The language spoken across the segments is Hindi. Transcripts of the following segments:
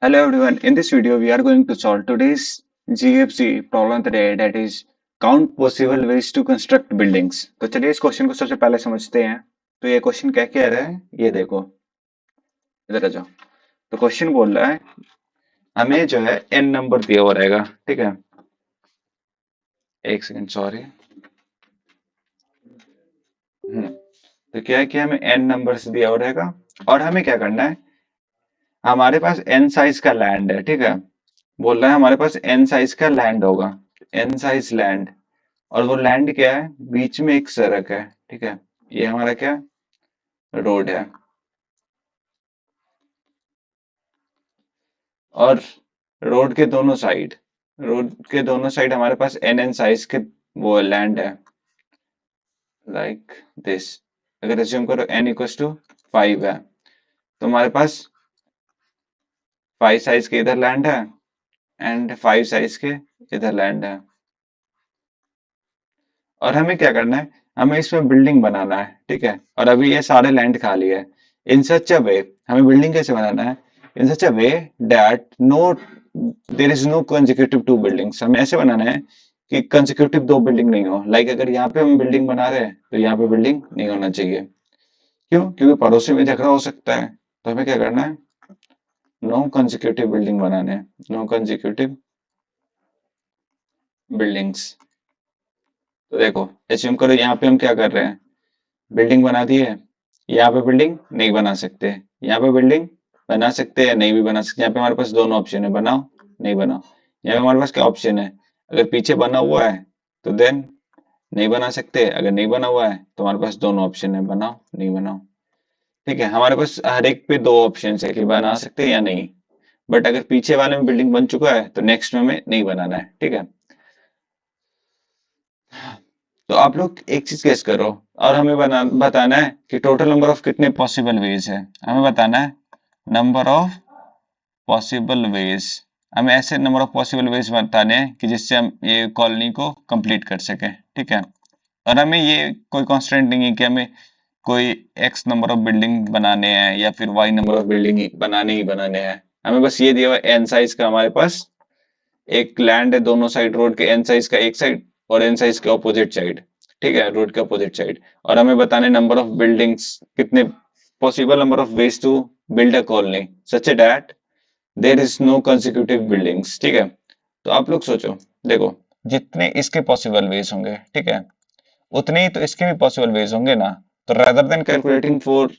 Hello everyone, in this video we are going to solve today's GFC problem of the day, that is count possible ways to construct buildings। तो चलिए इस क्वेश्चन को सबसे पहले समझते हैं। तो ये क्वेश्चन क्या कह रहा है, ये देखो इधर आ जाओ। तो क्वेश्चन बोल रहा है हमें जो है n नंबर दिया हुआ रहेगा, ठीक है। एक सेकंड, सॉरी। तो क्या है कि हमें n नंबर्स दिया हुआ रहेगा और हमें क्या करना है, हमारे पास n साइज का लैंड है, ठीक है। बोल रहा है हमारे पास n साइज का लैंड होगा, n साइज लैंड। और वो लैंड क्या है, बीच में एक सड़क है, ठीक है। ये हमारा क्या रोड है। और रोड के दोनों साइड हमारे पास एन एन साइज के वो लैंड है, लाइक दिस। अगर अज्यूम करो n इक्वल्स टू 5 है, तो हमारे पास 5 साइज के इधर लैंड है एंड 5 साइज के इधर लैंड है। और हमें क्या करना है, हमें इसमें बिल्डिंग बनाना है, ठीक है। और अभी ये सारे लैंड खाली है। इन सच अ वे, हमें बिल्डिंग कैसे बनाना है, in such a way that no there is no consecutive two buildings. हमें ऐसे बनाना है कि कंसेक्यूटिव दो बिल्डिंग नहीं हो। लाइक अगर यहाँ पे हम बिल्डिंग बना रहे हैं तो यहाँ पे बिल्डिंग नहीं होना चाहिए। क्यों? क्योंकि पड़ोसी में झगड़ा हो सकता है। तो हमें क्या करना है, नो कंसेक्यूटिव बिल्डिंग बनाने हैं, नो कंसेक्यूटिव बिल्डिंग्स। तो देखो एज्यूम करो यहाँ पे हम क्या कर रहे हैं, बिल्डिंग बना दी है। यहाँ पे बिल्डिंग नहीं बना सकते, यहाँ पे बिल्डिंग बना सकते हैं, नहीं भी बना सकते। यहाँ पे हमारे पास दोनों ऑप्शन है, बनाओ नहीं बनाओ। यहाँ पे हमारे पास क्या ऑप्शन है, अगर पीछे बना हुआ है तो देन नहीं बना सकते, अगर नहीं बना हुआ है तो हमारे पास दोनों ऑप्शन है, बनाओ नहीं बनाओ। ठीक है, हमारे पास हर एक पे दो ऑप्शन है कि बना सकते हैं या नहीं। बट अगर पीछे वाले में बिल्डिंग बन चुका है तो नेक्स्ट में हमें नहीं बनाना है, ठीक है। तो आप लोग एक चीज गेस करो और हमें बताना है कि टोटल नंबर ऑफ कितने पॉसिबल वेज है। हमें बताना है नंबर ऑफ पॉसिबल वेज। हमें ऐसे नंबर ऑफ पॉसिबल वेज बताने हैं कि जिससे हम ये कॉलोनी को कंप्लीट कर सकें, ठीक है। और हमें ये कोई कॉन्स्टेंट नहीं है कि हमें कोई एक्स नंबर ऑफ बिल्डिंग बनाने हैं या फिर वाई नंबर ऑफ बिल्डिंग बनाने ही बनाने हैं। हमें बस ये दिया हुआ एन साइज का, हमारे पास एक लैंड है दोनों साइड रोड के, एन साइज का एक साइड और एन साइज के ऑपोजिट साइड, ठीक है, रोड के ऑपोजिट साइड। और हमें बताने नंबर ऑफ बिल्डिंग्स, कितने possible number of ways to build a colony such that there is no consecutive buildings, ठीक है। तो आप लोग सोचो, देखो जितने इसके पॉसिबल वेज होंगे, ठीक है, उतने ही तो इसके भी पॉसिबल वेज होंगे ना। तो rather than calculating for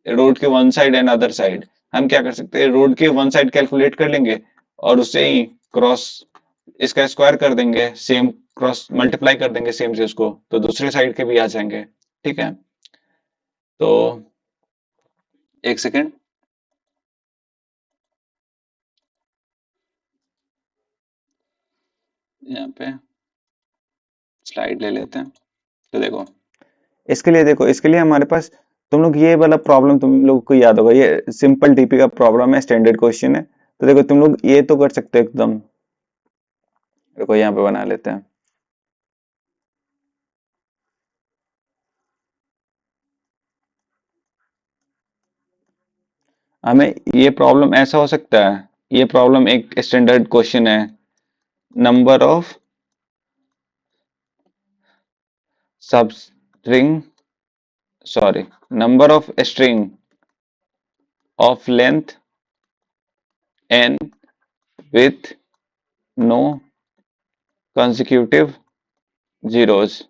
road के one side and other side, हम क्या कर सकते हैं, रोड के वन साइड कैलकुलेट कर लेंगे और उससे ही क्रॉस इसका स्क्वायर कर देंगे, सेम क्रॉस मल्टीप्लाई कर देंगे सेम से उसको, तो दूसरे साइड के भी आ जाएंगे, ठीक है। तो एक सेकेंड, यहाँ पे स्लाइड ले लेते हैं। तो देखो इसके लिए हमारे पास, तुम लोग ये वाला प्रॉब्लम तुम लोग को याद होगा, ये सिंपल टीपी का प्रॉब्लम है, स्टैंडर्ड क्वेश्चन है। तो देखो तुम लोग ये तो कर सकते हो एकदम। देखो यहाँ पे बना लेते हैं। हमें ये प्रॉब्लम ऐसा हो सकता है, ये प्रॉब्लम एक स्टैंडर्ड क्वेश्चन है, नंबर ऑफ सब string, sorry, number of string of length n with no consecutive zeros।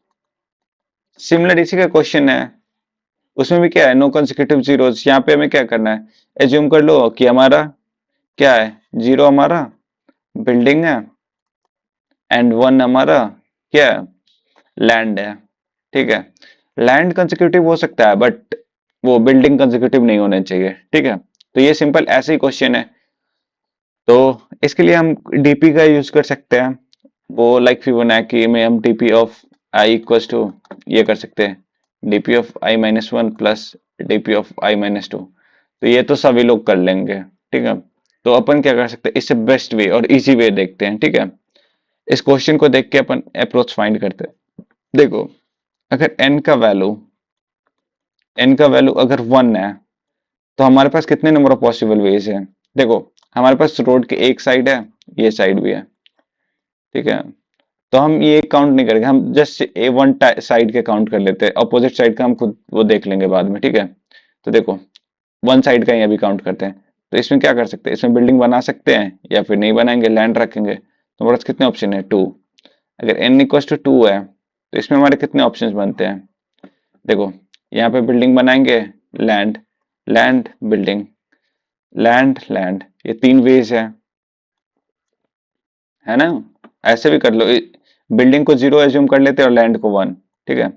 Similar इसी का क्वेश्चन है, उसमें भी क्या है, नो consecutive zeros। यहाँ पे हमें क्या करना है, एज्यूम कर लो कि हमारा क्या है, जीरो हमारा बिल्डिंग है एंड वन हमारा क्या है, लैंड है, ठीक है। लैंड कंसेक्यूटिव हो सकता है बट वो बिल्डिंग कंसेक्यूटिव नहीं होने चाहिए, ठीक है। तो ये सिंपल ऐसे ही क्वेश्चन है। तो इसके लिए हम डीपी का यूज कर सकते हैं, वो लाइक फिबोनाची में हम DP of i equals to ये कर सकते हैं, DP of i minus one plus DP of i minus two. तो ये तो सभी लोग कर लेंगे, ठीक है। तो अपन क्या कर सकते हैं, इससे बेस्ट वे और इजी वे देखते हैं, ठीक है। इस क्वेश्चन को देख के अपन अप्रोच फाइंड करते हैं। देखो अगर एन का वैल्यू अगर वन है तो हमारे पास कितने नंबर ऑफ पॉसिबल वेज है। देखो हमारे पास रोड के एक साइड है, ये साइड भी है, ठीक है। तो हम ये काउंट नहीं करेंगे, हम जस्ट ए वन साइड के काउंट कर लेते हैं, अपोजिट साइड का हम खुद वो देख लेंगे बाद में, ठीक है। तो देखो वन साइड का ही अभी काउंट करते हैं। तो इसमें क्या कर सकते हैं, इसमें बिल्डिंग बना सकते हैं या फिर नहीं बनाएंगे, लैंड रखेंगे। तो हमारे पास कितने ऑप्शन है, टू। अगर n इक्वल टू टू है तो इसमें हमारे कितने ऑप्शंस बनते हैं, देखो यहाँ पे बिल्डिंग बनाएंगे, land, land building, land land, ये तीन वेज है ना। ऐसे भी कर लो, बिल्डिंग को जीरो एज्यूम कर लेते हैं और लैंड को वन, ठीक है।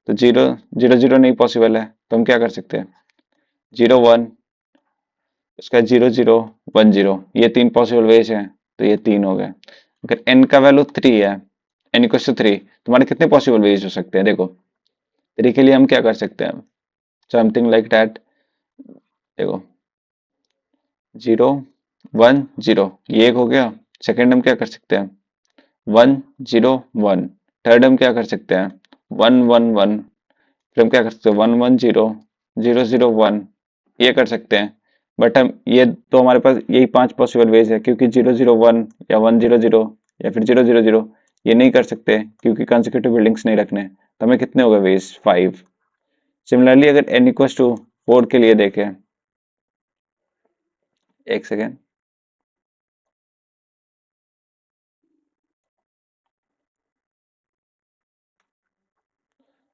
तो जीरो जीरो जीरो नहीं पॉसिबल है, तो हम क्या कर सकते हैं, जीरो वन, उसका जीरो जीरो वन जीरो, ये तीन पॉसिबल वेज हैं, तो ये तीन हो गए। अगर n का वैल्यू थ्री है, n इक्वल टू थ्री, तुम्हारे कितने पॉसिबल वेज हो सकते हैं, देखो थ्री के लिए हम क्या कर सकते हैं, समथिंग लाइक दैट, देखो जीरो वन जीरो, ये एक हो गया। सेकेंड हम क्या कर सकते हैं, वन जीरो वन। थर्ड हम क्या कर सकते हैं, वन वन वन। फिर हम क्या कर सकते हैं, one one zero, zero zero one, ये कर सकते हैं। बट हम ये तो हमारे पास यही पांच पॉसिबल वेज है, क्योंकि जीरो जीरो वन या वन जीरो जीरो या फिर जीरो जीरो जीरो ये नहीं कर सकते क्योंकि कंसेक्यूटिव बिल्डिंग्स नहीं रखने। तो हमें कितने हो गए वेज, फाइव। सिमिलरली अगर n इक्वल टू फोर के लिए देखें, एक सेकेंड,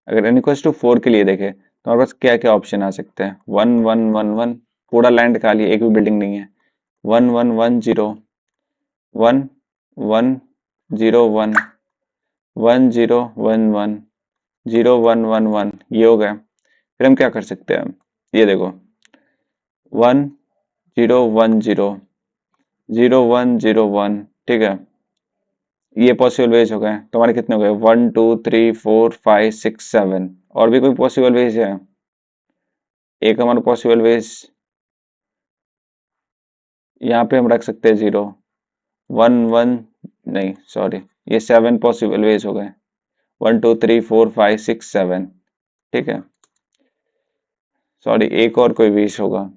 अगर n इक्वल टू फोर के लिए देखें तो हमारे पास क्या क्या ऑप्शन आ सकते हैं, वन वन वन वन, पूरा लैंड खाली है, एक भी बिल्डिंग नहीं है। One one one zero, one one zero one, one zero one one, zero one one one, ये हो गया। फिर हम क्या कर सकते हैं, ये देखो one zero one zero, zero one zero one, ठीक है। ये पॉसिबल वेज हो गए, तो हमारे कितने हो गए, one two three four five six seven. और भी कोई पॉसिबल वेज है, एक हमारा पॉसिबल वेज यहाँ पे हम रख सकते हैं जीरो, वन वन, नहीं सॉरी, ये सेवन पॉसिबल वेज हो गए, one two three four five six seven, ठीक है। सॉरी, एक और कोई वेज होगा,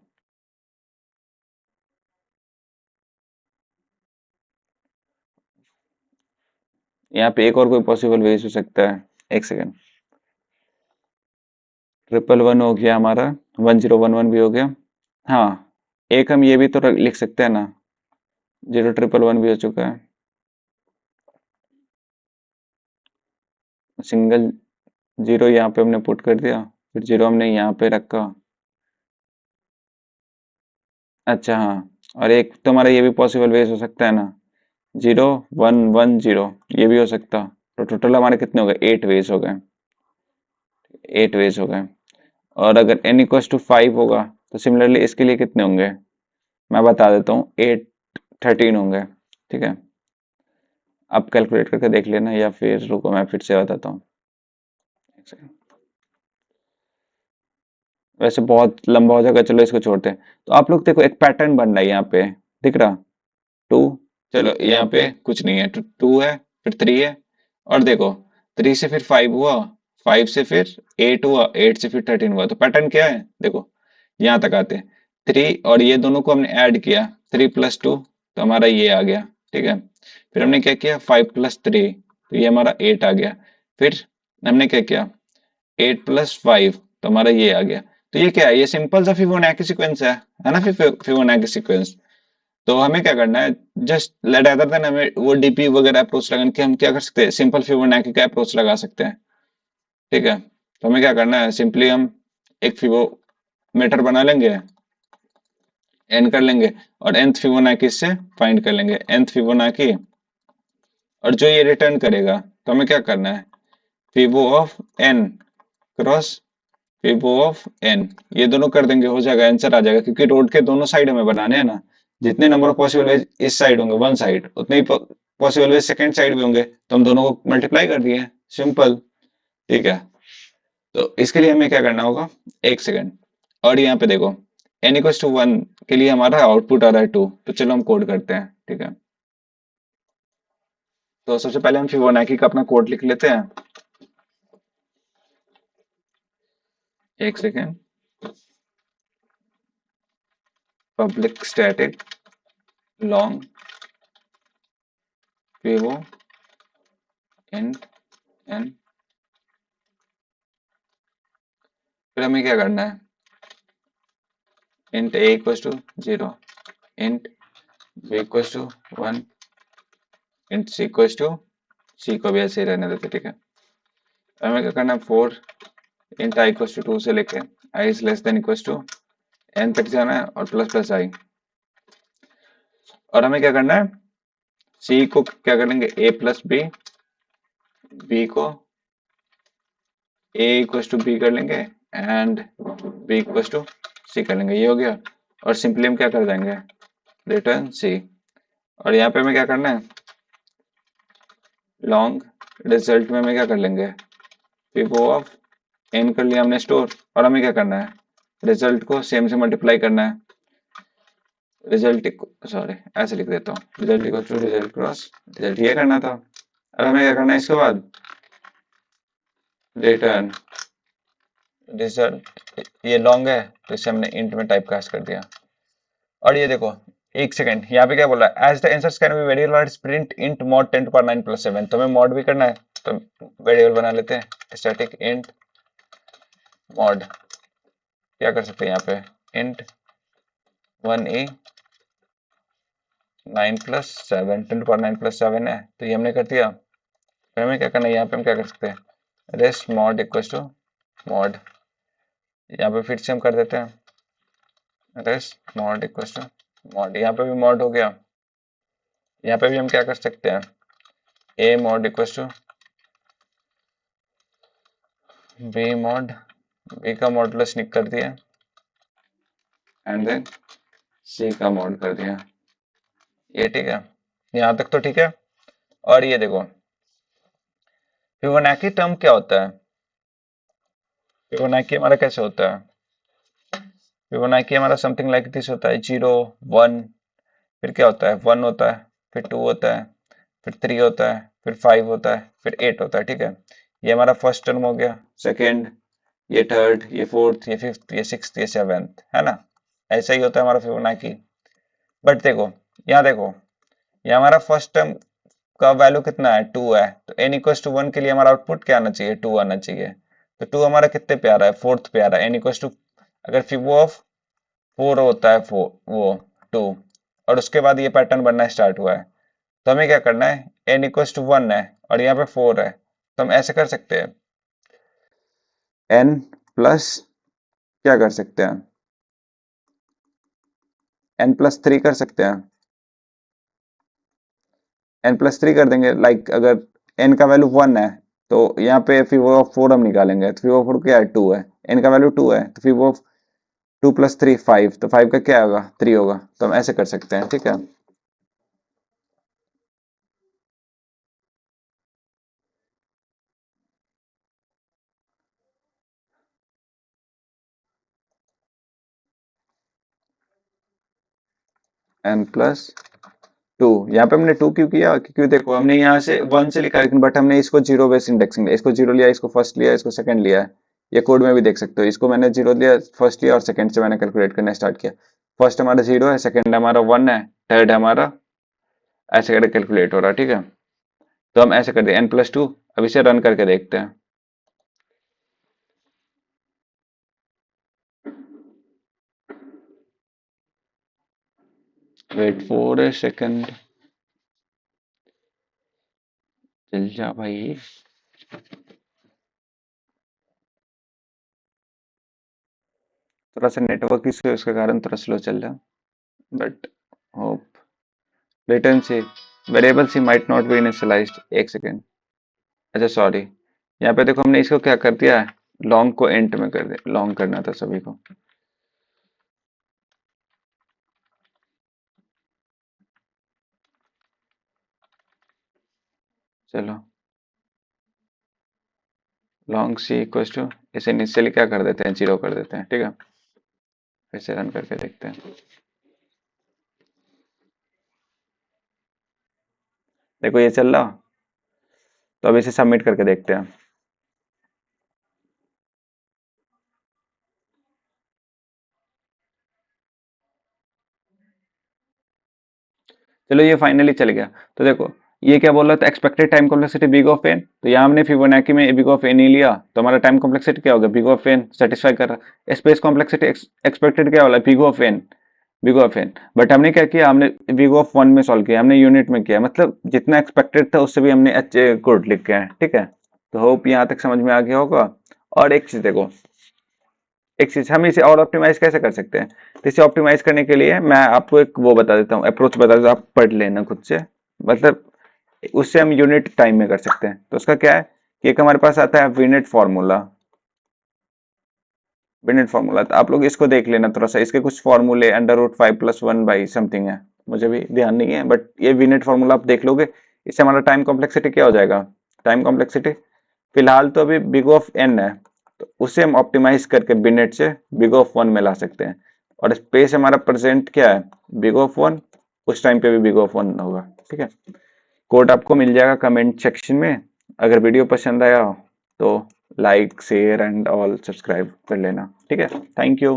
यहाँ पे एक और कोई पॉसिबल वेज हो सकता है, एक सेकेंड, ट्रिपल वन हो गया हमारा, वन जीरो वन वन भी हो गया। हाँ, एक हम ये भी तो लिख सकते हैं ना, जीरो ट्रिपल वन भी हो चुका है, सिंगल जीरो यहाँ पे हमने पुट कर दिया, फिर जीरो हमने यहाँ पे रखा। अच्छा हाँ, और एक तो हमारा ये भी पॉसिबल वेज हो सकता है ना, जीरो वन वन जीरो, ये भी हो सकता। तो टोटल हमारे कितने हो गए, एट वेज हो गए, एट वेज हो गए। और अगर n इक्वल टू फाइव होगा तो सिमिलरली इसके लिए कितने होंगे, मैं बता देता हूँ, एट थर्टीन होंगे, ठीक है। आप कैलकुलेट करके देख लेना या फिर रुको मैं फिर से बताता हूँ, एक सेकंड। वैसे बहुत लंबा हो जाएगा, चलो इसको छोड़ते हैं। तो आप लोग देखो एक पैटर्न बन रहा है यहाँ पे, दिख रहा, टू, चलो यहाँ पे कुछ नहीं है, टू है, फिर थ्री है, और देखो थ्री से फिर फाइव हुआ, फाइव से फिर एट हुआ, एट से फिर थर्टीन हुआ। तो पैटर्न क्या है, देखो यहाँ तक आते हैं, थ्री और ये दोनों को हमने ऐड किया, थ्री प्लस टू, तो हमारा ये आ गया, ठीक है। फिर हमने क्या किया, फाइव प्लस थ्री, तो ये हमारा एट आ गया। फिर हमने क्या किया, एट प्लस फाइव, तो हमारा ये आ गया। तो ये क्या है, ये सिंपल सा फिबोनाची सीक्वेंस है ना, फिबोनाची सीक्वेंस। तो हमें क्या करना है, जस्ट रेदर देन हमें वो डीपी वगैरह अप्रोच लगाने के, हम क्या कर सकते हैं, सिंपल फिबोनाची का अप्रोच लगा सकते हैं, ठीक है। तो हमें क्या करना है, सिंपली हम एक फिबोमीटर बना लेंगे, एन कर लेंगे, और nth फिबोनाची से फाइंड कर लेंगे nth फिबोनाची, और जो ये रिटर्न करेगा, तो हमें क्या करना है, fibo of n cross fibo of n, ये दोनों कर देंगे, हो जाएगा, आंसर आ जाएगा। क्योंकि रोड के दोनों साइड हमें बनाने हैं ना, जितने नंबर ऑफ पॉसिबल वेज इस साइड होंगे वन साइड, उतने ही पॉसिबल वेज सेकंड साइड भी होंगे, तो हम दोनों को मल्टीप्लाई कर दिए, सिंपल, ठीक है। तो इसके लिए हमें क्या करना होगा, एक सेकंड, और यहाँ पे देखो n इक्वल टू वन के लिए हमारा आउटपुट आ रहा है टू, तो चलो हम कोड करते हैं, ठीक है। तो सबसे पहले हम फिबोनाची का अपना कोड लिख लेते हैं, एक second, public static long pivot int n, फिर हमें क्या करना है, int a equal to 0, int b equal to 1, int c equal to, c को भी ऐसे ही रहने देते, ठीक है। हमें क्या करना है, 4 int i इक्वल टू 2 से लेके i is less than equal to n तक जाना है और प्लस प्लस i। और हमें क्या करना है, c को क्या कर लेंगे a प्लस b, b को a इक्वल टू b कर लेंगे and b equal to c कर लेंगे, ये हो गया। और सिंपली हम क्या कर देंगे, रिटर्न c। और यहाँ पे हमें क्या करना है, लॉन्ग रिजल्ट में हमें क्या कर लेंगे, pivot ऑफ n कर लिया हमने स्टोर। और हमें क्या करना है, रिजल्ट को सेम से मल्टीप्लाई करना है, रिजल्ट सॉरी ऐसे लिख देता हूँ, result equal to result cross result, ये करना था। और हमें क्या करना है इसके बाद, रिटर्न रिजल्ट, ये लॉन्ग है तो इसे हमने इंट में टाइप कास्ट कर दिया। और ये देखो, एक सेकंड, यहाँ पे क्या बोला, as the answers can be variable print int mod 10 to the power 9 plus 7, तो हमें मॉड भी करना है, तो वेरिएबल बना लेते हैं, स्टैटिक इंट मॉड। क्या कर सकते हैं यहाँ पे, int 1a 9 plus 7, 10 to the power 9 plus 7 है, तो ये हमने कर दिया। फिर हमें क्या करना है, यहाँ पे हम क्या कर सकते हैं, rest mod equal to mod, यहाँ पे फिर से हम कर देते हैं rest mod equal to mod, यहाँ पे भी मॉड हो गया। यहाँ पे भी हम क्या कर सकते हैं, A mod equal to B mod, B का मॉडुलस निक कर दिया एंड देन सी का मॉड कर दिया, ये ठीक है, यहाँ तक तो ठीक है। और ये देखो, फिबोनाची टर्म क्या होता है, फिबोनाची हमारा कैसे होता है, फिबोनाची हमारा समथिंग लाइक दिस होता है, 0 1, फिर क्या होता है, 1 होता है, फिर 2 होता है, फिर 3 होता है, फिर 5 होता है, फिर 8 होता है, ठीक है। ये हमारा फर्स्ट टर्म हो गया, सेकेंड, ये थर्ड, ये फोर्थ, ये फिफ्थ, ये सिक्स्थ, ये सेवेंथ, है ना। ऐसा ही होता है हमारा फिबोनाची। बट देखो, यहाँ देखो, ये हमारा फर्स्ट टर्म का वैल्यू कितना है, 2 है, तो n इक्वल टू 1 के लिए हमारा आउटपुट क्या आना चाहिए, 2 आना चाहिए। तो 2 हमारा कितने पे आ रहा है, फोर्थ पे आ रहा है, n इक्वल टू, अगर फिबो ऑफ 4 होता है, 4 वो 2, और उसके बाद ये पैटर्न बनना स्टार्ट हुआ है, तो हमें क्या करना है, n इक्वल टू 1 है और यहाँ पे 4 है, तो हम ऐसे कर सकते हैं, n प्लस क्या कर सकते हैं, n प्लस 3 कर सकते हैं, n प्लस 3 कर देंगे। लाइक अगर n का वैल्यू 1 है तो यहाँ पे फिबो ऑफ 4 हम निकालेंगे, तो फिबो ऑफ 4 क्या है, 2 है, n का वैल्यू 2 है, तो फिबो ऑफ 2 प्लस 3 5, तो 5 का क्या होगा, 3 होगा, तो हम ऐसे कर सकते हैं, ठीक है। n प्लस 2, यहाँ पे हमने 2 क्यों किया, क्योंकि देखो हमने यहाँ से 1 से लिखा, लेकिन बट हमने इसको जीरो बेस इंडेक्सिंग लिया, इसको जीरो लिया, इसको फर्स्ट लिया, इसको सेकंड लिया है, ये कोड में भी देख सकते हो, इसको मैंने जीरो लिया, फर्स्ट लिया और सेकंड से मैंने कैलकुलेट करना स्टार्ट किया। फर्स्ट हमारा जीरो है, सेकंड हमारा 1 है, थर्ड हमारा ऐसे करके कैलकुलेट हो रहा है, ठीक है। तो हम ऐसे कर दिए n+2, अब इसे रन करके देखते हैं। वेट फॉर ए सेकंड, चल जा भाई। थोड़ा सा नेटवर्क इशू है, उसके कारण थोड़ा स्लो चल रहा है, but hope latency variable c might not be initialised, एक सेकेंड। अच्छा सॉरी, यहाँ पे देखो हमने इसको क्या कर दिया है, लॉन्ग को एंड में कर दिया, लॉन्ग करना था सभी को। चलो लॉन्ग सी इक्वल टू, इसे इनिशियली क्या कर देते हैं, जीरो कर देते हैं, ठीक है। फिर से रन करके देखते हैं, देखो ये चल रहा, तो अब इसे सबमिट करके देखते हैं। चलो ये फाइनली चल गया। तो देखो ये क्या बोल रहा था, expected time complexity big of N, तो यहाँ हमने फिबोनाची में बिग ऑफ एन ही लिया, तो हमारा टाइम कॉम्प्लेक्सिटी क्या होगा, बिग ऑफ एन सेटिस्फाई कर रहा है। स्पेस कॉम्प्लेक्सिटी एक्सपेक्टेड क्या वाला, big of N, big of N, but हमने क्या किया, हमने बिग ऑफ वन में सॉल्व किया, हमने यूनिट में किया, मतलब जितना एक्सपेक्टेड था उससे भी हमने अच्छे गुड लिख के है, ठीक है। तो होप यहाँ तक समझ में आ गया होगा। और एक चीज देखो, एक चीज हम इसे और ऑप्टिमाइज कैसे कर सकते हैं, तो इसे ऑप्टिमाइज करने के लिए मैं आपको एक वो बता देता हूँ, अप्रोच बता देता हूँ, आप पढ़ लेना खुद से, मतलब उससे हम यूनिट टाइम में कर सकते हैं। तो उसका क्या है कि एक हमारे पास आता है विनेट फार्मूला, विनेट फार्मूला, तो आप लोग इसको देख लेना थोड़ा सा, इसके कुछ फार्मूले √5 + 1 बाई समथिंग है, मुझे भी ध्यान नहीं है, बट ये विनेट फार्मूला आप देख लोगे, इससे हमारा टाइम कॉम्प्लेक्सिटी क्या हो जाएगा, टाइम कॉम्प्लेक्सिटी फिलहाल तो अभी बिग ऑफ एन है, तो उसे हम ऑप्टिमाइज करके बिनेट से बिग ऑफ वन में ला सकते हैं। और स्पेस हमारा प्रेजेंट क्या है, बिग ऑफ वन, उस टाइम पे भी बिग ऑफ वन होगा, ठीक है। कोड आपको मिल जाएगा कमेंट सेक्शन में। अगर वीडियो पसंद आया तो like share and all subscribe कर लेना, ठीक है। Thank you.